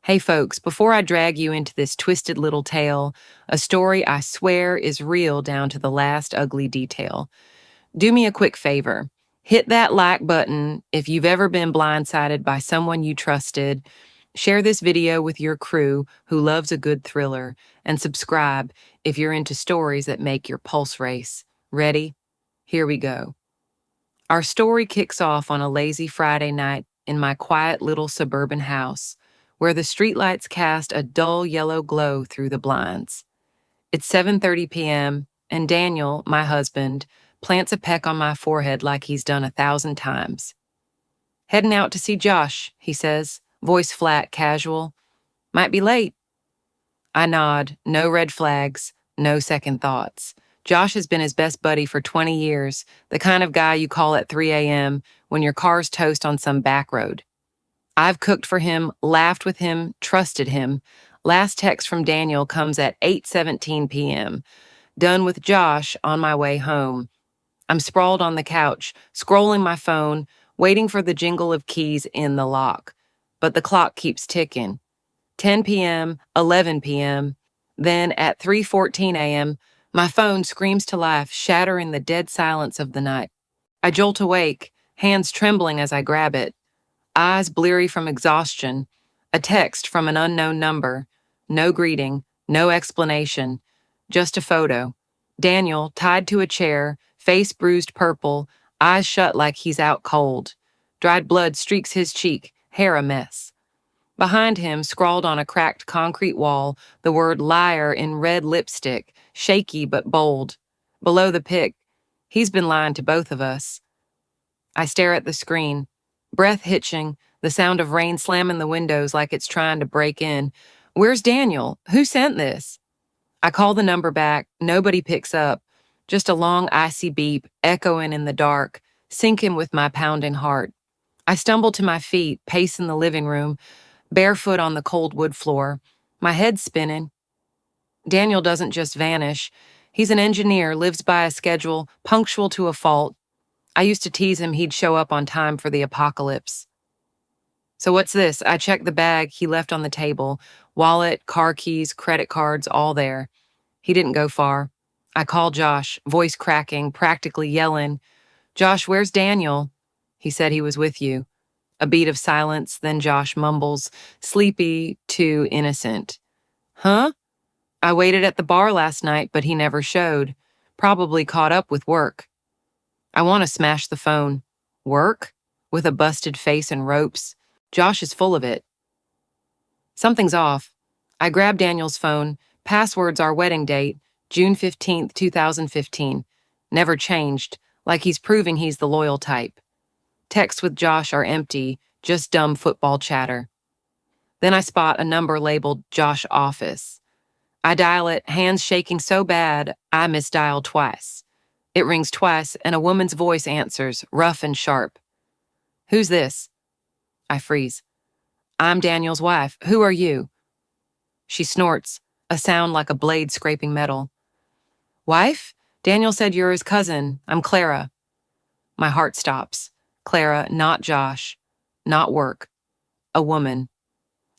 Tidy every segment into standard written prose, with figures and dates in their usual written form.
Hey folks, before I drag you into this twisted little tale, a story I swear is real down to the last ugly detail, do me a quick favor. Hit that like button if you've ever been blindsided by someone you trusted. Share this video with your crew who loves a good thriller, and subscribe if you're into stories that make your pulse race. Ready? Here we go. Our story kicks off on a lazy Friday night in my quiet little suburban house, where the streetlights cast a dull yellow glow through the blinds. It's 7:30 p.m., and Daniel, my husband, plants a peck on my forehead like he's done 1,000 times. "Heading out to see Josh," he says, voice flat, casual. "Might be late." I nod, no red flags, no second thoughts. Josh has been his best buddy for 20 years, the kind of guy you call at 3 a.m. when your car's toast on some back road. I've cooked for him, laughed with him, trusted him. Last text from Daniel comes at 8:17 p.m. Done with Josh, on my way home. I'm sprawled on the couch, scrolling my phone, waiting for the jingle of keys in the lock. But the clock keeps ticking. 10 p.m., 11 p.m. Then at 3:14 a.m., my phone screams to life, shattering the dead silence of the night. I jolt awake, hands trembling as I grab it, eyes bleary from exhaustion. A text from an unknown number. No greeting, no explanation, just a photo. Daniel, tied to a chair, face bruised purple, eyes shut like he's out cold. Dried blood streaks his cheek, hair a mess. Behind him, scrawled on a cracked concrete wall, the word liar in red lipstick, shaky but bold. Below the pic, "He's been lying to both of us." I stare at the screen, breath hitching, the sound of rain slamming the windows like it's trying to break in. Where's Daniel? Who sent this? I call the number back. Nobody picks up. Just a long, icy beep, echoing in the dark, sinking with my pounding heart. I stumble to my feet, pace in the living room, barefoot on the cold wood floor. My head's spinning. Daniel doesn't just vanish. He's an engineer, lives by a schedule, punctual to a fault. I used to tease him he'd show up on time for the apocalypse. "So what's this?" I check the bag he left on the table. Wallet, car keys, credit cards, all there. He didn't go far. I call Josh, voice cracking, practically yelling. "Josh, where's Daniel?" "He said he was with you." A beat of silence, then Josh mumbles, sleepy, too innocent. "Huh? I waited at the bar last night, but he never showed. Probably caught up with work." I want to smash the phone. Work? With a busted face and ropes? Josh is full of it. Something's off. I grab Daniel's phone. Password's our wedding date, June 15th, 2015. Never changed, like he's proving he's the loyal type. Texts with Josh are empty, just dumb football chatter. Then I spot a number labeled Josh Office. I dial it, hands shaking so bad, I misdial twice. It rings twice, and a woman's voice answers, rough and sharp. "Who's this?" I freeze. "I'm Daniel's wife. Who are you?" She snorts, a sound like a blade scraping metal. "Wife? Daniel said you're his cousin. I'm Clara." My heart stops. Clara, not Josh. Not work. A woman.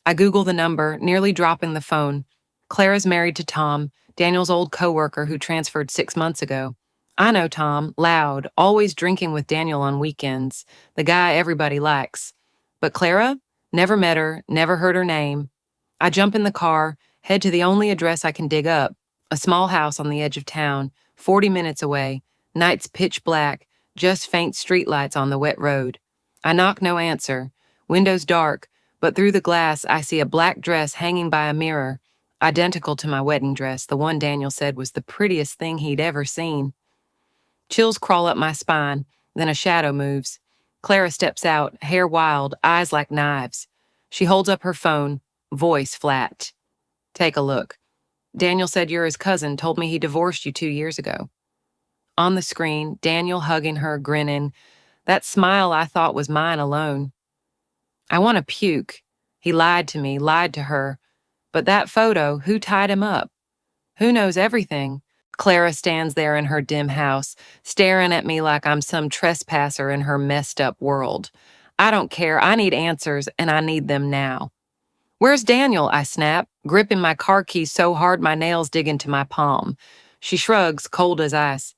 I Google the number, nearly dropping the phone. Clara's married to Tom, Daniel's old coworker who transferred 6 months ago. I know Tom, loud, always drinking with Daniel on weekends, the guy everybody likes. But Clara? Never met her, never heard her name. I jump in the car, head to the only address I can dig up, a small house on the edge of town, 40 minutes away, nights pitch black, just faint streetlights on the wet road. I knock, no answer. Windows dark, but through the glass I see a black dress hanging by a mirror, identical to my wedding dress, the one Daniel said was the prettiest thing he'd ever seen. Chills crawl up my spine, then a shadow moves. Clara steps out, hair wild, eyes like knives. She holds up her phone, voice flat. "Take a look. Daniel said you're his cousin, told me he divorced you 2 years ago." On the screen, Daniel hugging her, grinning. That smile I thought was mine alone. I want to puke. He lied to me, lied to her. But that photo, who tied him up? Who knows everything? Clara stands there in her dim house, staring at me like I'm some trespasser in her messed up world. I don't care. I need answers, and I need them now. Where's Daniel? I snap, gripping my car keys so hard my nails dig into my palm. She shrugs, cold as ice.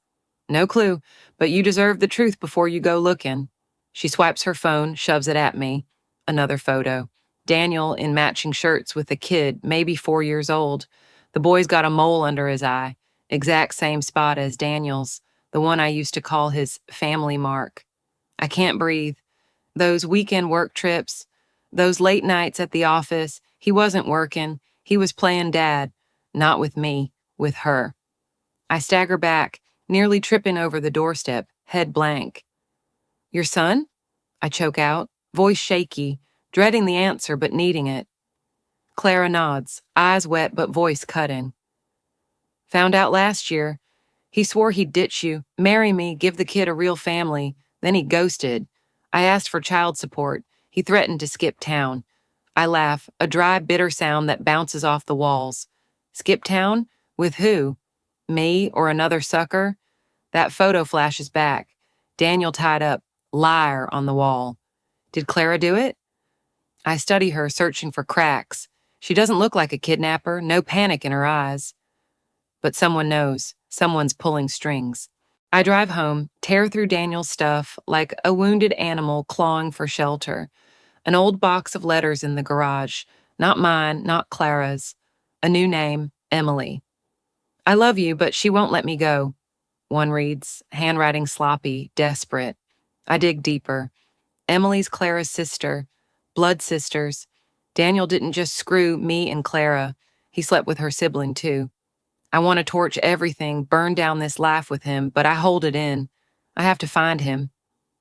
No clue, but you deserve the truth before you go looking. She swipes her phone, shoves it at me. Another photo. Daniel in matching shirts with a kid, maybe 4 years old. The boy's got a mole under his eye, exact same spot as Daniel's, the one I used to call his family mark. I can't breathe. Those weekend work trips, those late nights at the office, he wasn't working. He was playing dad, not with me, with her. I stagger back, nearly tripping over the doorstep, head blank. Your son? I choke out, voice shaky, dreading the answer but needing it. Clara nods, eyes wet but voice cutting. Found out last year. He swore he'd ditch you, marry me, give the kid a real family. Then he ghosted. I asked for child support. He threatened to skip town. I laugh, a dry, bitter sound that bounces off the walls. Skip town? With who? Me or another sucker? That photo flashes back. Daniel tied up, liar on the wall. Did Clara do it? I study her, searching for cracks. She doesn't look like a kidnapper, no panic in her eyes. But someone knows. Someone's pulling strings. I drive home, tear through Daniel's stuff like a wounded animal clawing for shelter. An old box of letters in the garage. Not mine, not Clara's. A new name, Emily. I love you, but she won't let me go. One reads, handwriting sloppy, desperate. I dig deeper. Emily's Clara's sister. Blood sisters. Daniel didn't just screw me and Clara. He slept with her sibling, too. I want to torch everything, burn down this life with him, but I hold it in. I have to find him.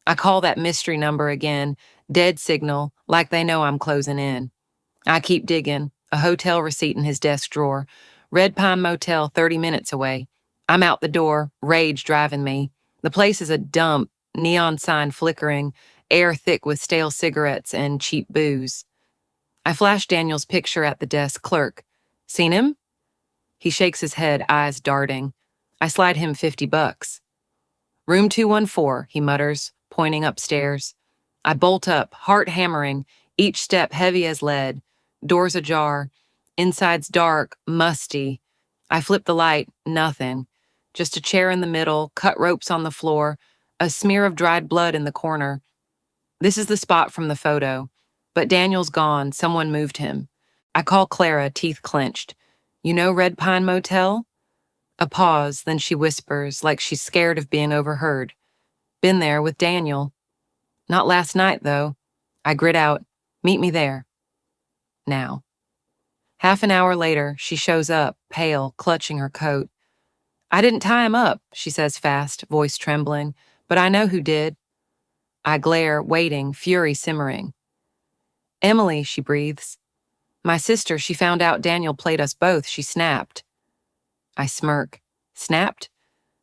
I call that mystery number again, dead signal, like they know I'm closing in. I keep digging, a hotel receipt in his desk drawer. Red Pine Motel 30 minutes away. I'm out the door, rage driving me. The place is a dump, neon sign flickering, air thick with stale cigarettes and cheap booze. I flash Daniel's picture at the desk clerk. Seen him? He shakes his head, eyes darting. I slide him $50. Room 214, he mutters, pointing upstairs. I bolt up, heart hammering, each step heavy as lead. Doors ajar. Inside's dark, musty. I flip the light, nothing. Just a chair in the middle, cut ropes on the floor, a smear of dried blood in the corner. This is the spot from the photo. But Daniel's gone, someone moved him. I call Clara, teeth clenched. You know Red Pine Motel? A pause, then she whispers, like she's scared of being overheard. Been there with Daniel. Not last night, though. I grit out, meet me there. Now. Half an hour later, she shows up, pale, clutching her coat. I didn't tie him up, she says fast, voice trembling, but I know who did. I glare, waiting, fury simmering. Emily, she breathes. My sister, she found out Daniel played us both, she snapped. I smirk. Snapped?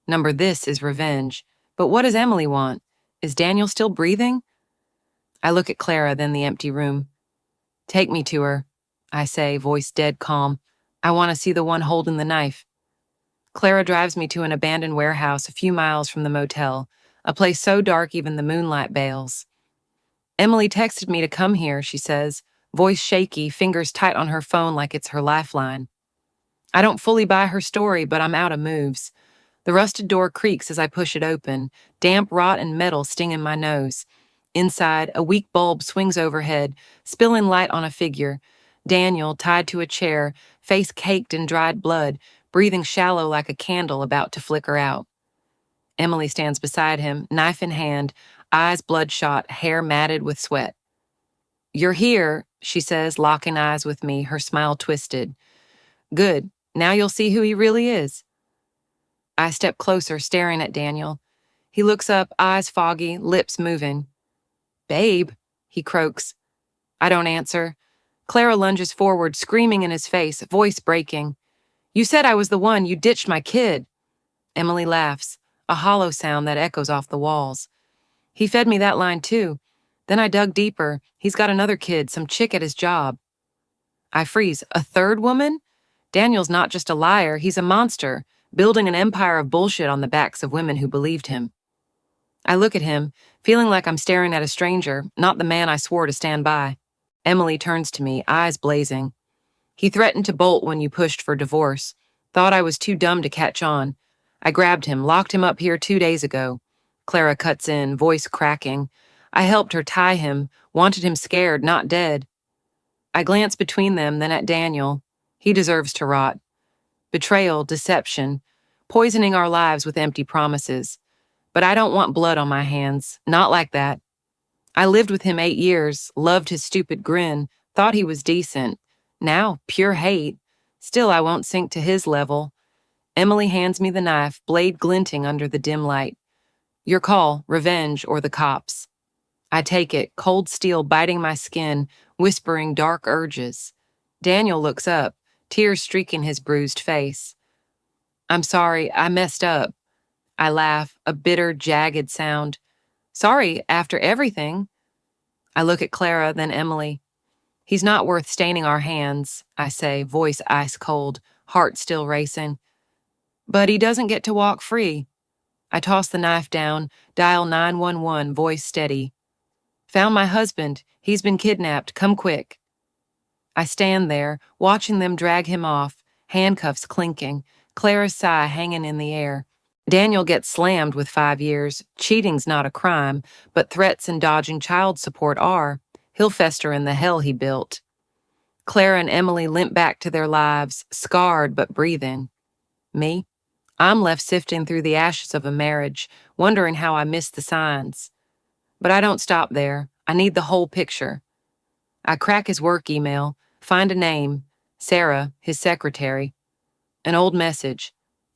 Number this is revenge. But what does Emily want? Is Daniel still breathing? I look at Clara, then the empty room. Take me to her, I say, voice dead calm. I want to see the one holding the knife. Clara drives me to an abandoned warehouse a few miles from the motel, a place so dark even the moonlight bails. Emily texted me to come here, she says, voice shaky, fingers tight on her phone like it's her lifeline. I don't fully buy her story, but I'm out of moves. The rusted door creaks as I push it open, damp rot and metal stinging my nose. Inside, a weak bulb swings overhead, spilling light on a figure. Daniel, tied to a chair, face caked in dried blood, breathing shallow like a candle about to flicker out. Emily stands beside him, knife in hand, eyes bloodshot, hair matted with sweat. You're here, she says, locking eyes with me, her smile twisted. Good. Now you'll see who he really is. I step closer, staring at Daniel. He looks up, eyes foggy, lips moving. Babe, he croaks. I don't answer. Clara lunges forward, screaming in his face, voice breaking. You said I was the one. You ditched my kid. Emily laughs, a hollow sound that echoes off the walls. He fed me that line too. Then I dug deeper. He's got another kid, some chick at his job. I freeze. A third woman? Daniel's not just a liar, he's a monster, building an empire of bullshit on the backs of women who believed him. I look at him, feeling like I'm staring at a stranger, not the man I swore to stand by. Emily turns to me, eyes blazing. He threatened to bolt when you pushed for divorce. Thought I was too dumb to catch on. I grabbed him, locked him up here 2 days ago. Clara cuts in, voice cracking. I helped her tie him, wanted him scared, not dead. I glance between them, then at Daniel. He deserves to rot. Betrayal, deception, poisoning our lives with empty promises. But I don't want blood on my hands, not like that. I lived with him 8 years, loved his stupid grin, thought he was decent. Now, pure hate. Still, I won't sink to his level. Emily hands me the knife, blade glinting under the dim light. Your call, revenge or the cops. I take it, cold steel biting my skin, whispering dark urges. Daniel looks up, tears streaking his bruised face. I'm sorry, I messed up. I laugh, a bitter, jagged sound. Sorry, after everything. I look at Clara, then Emily. He's not worth staining our hands, I say, voice ice cold, heart still racing. But he doesn't get to walk free. I toss the knife down, dial 911, voice steady. Found my husband. He's been kidnapped. Come quick. I stand there, watching them drag him off, handcuffs clinking, Clara's sigh hanging in the air. Daniel gets slammed with 5 years. Cheating's not a crime, but threats and dodging child support are. He'll fester in the hell he built. Clara and Emily limp back to their lives, scarred but breathing. Me? I'm left sifting through the ashes of a marriage, wondering how I missed the signs. But I don't stop there. I need the whole picture. I crack his work email, find a name, Sarah, his secretary. An old message.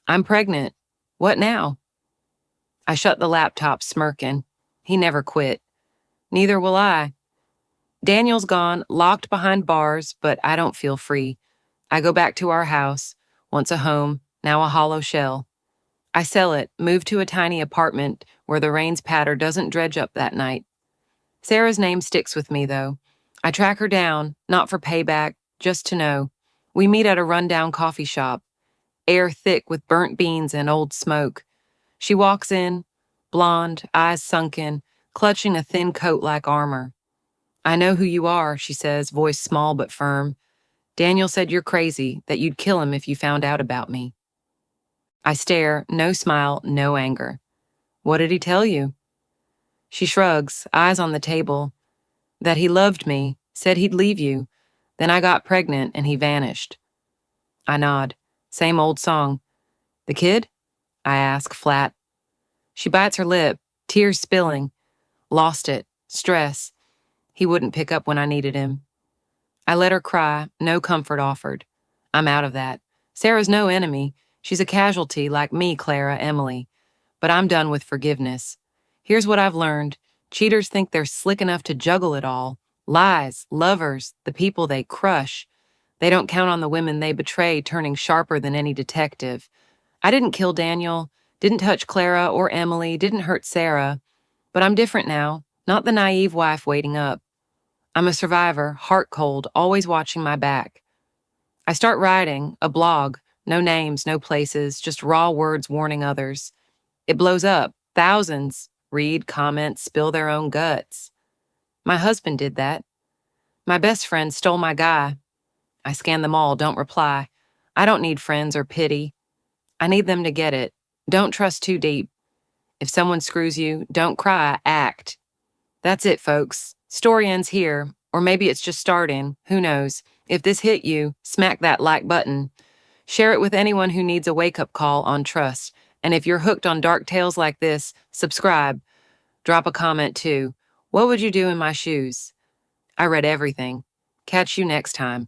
I'm pregnant. What now? I shut the laptop, smirking. He never quit. Neither will I. Daniel's gone, locked behind bars, but I don't feel free. I go back to our house, once a home, now a hollow shell. I sell it, move to a tiny apartment where the rain's patter doesn't dredge up that night. Sarah's name sticks with me, though. I track her down, not for payback, just to know. We meet at a rundown coffee shop, air thick with burnt beans and old smoke. She walks in, blonde, eyes sunken, clutching a thin coat like armor. I know who you are, she says, voice small but firm. Daniel said you're crazy, that you'd kill him if you found out about me. I stare, no smile, no anger. What did he tell you? She shrugs, eyes on the table. That he loved me, said he'd leave you. Then I got pregnant and he vanished. I nod. Same old song. The kid? I ask, flat. She bites her lip, tears spilling. Lost it. Stress. He wouldn't pick up when I needed him. I let her cry, no comfort offered. I'm out of that. Sarah's no enemy. She's a casualty like me, Clara, Emily. But I'm done with forgiveness. Here's what I've learned. Cheaters think they're slick enough to juggle it all. Lies, lovers, the people they crush. They don't count on the women they betray turning sharper than any detective. I didn't kill Daniel, didn't touch Clara or Emily, didn't hurt Sarah. But I'm different now, not the naive wife waiting up. I'm a survivor, heart cold, always watching my back. I start writing, a blog, no names, no places, just raw words warning others. It blows up, thousands read, comment, spill their own guts. My husband did that. My best friend stole my guy. I scan them all, don't reply. I don't need friends or pity. I need them to get it. Don't trust too deep. If someone screws you, don't cry, act. That's it, folks. Story ends here, or maybe it's just starting. Who knows? If this hit you, smack that like button. Share it with anyone who needs a wake-up call on trust. And if you're hooked on dark tales like this, subscribe. Drop a comment too. What would you do in my shoes? I read everything. Catch you next time.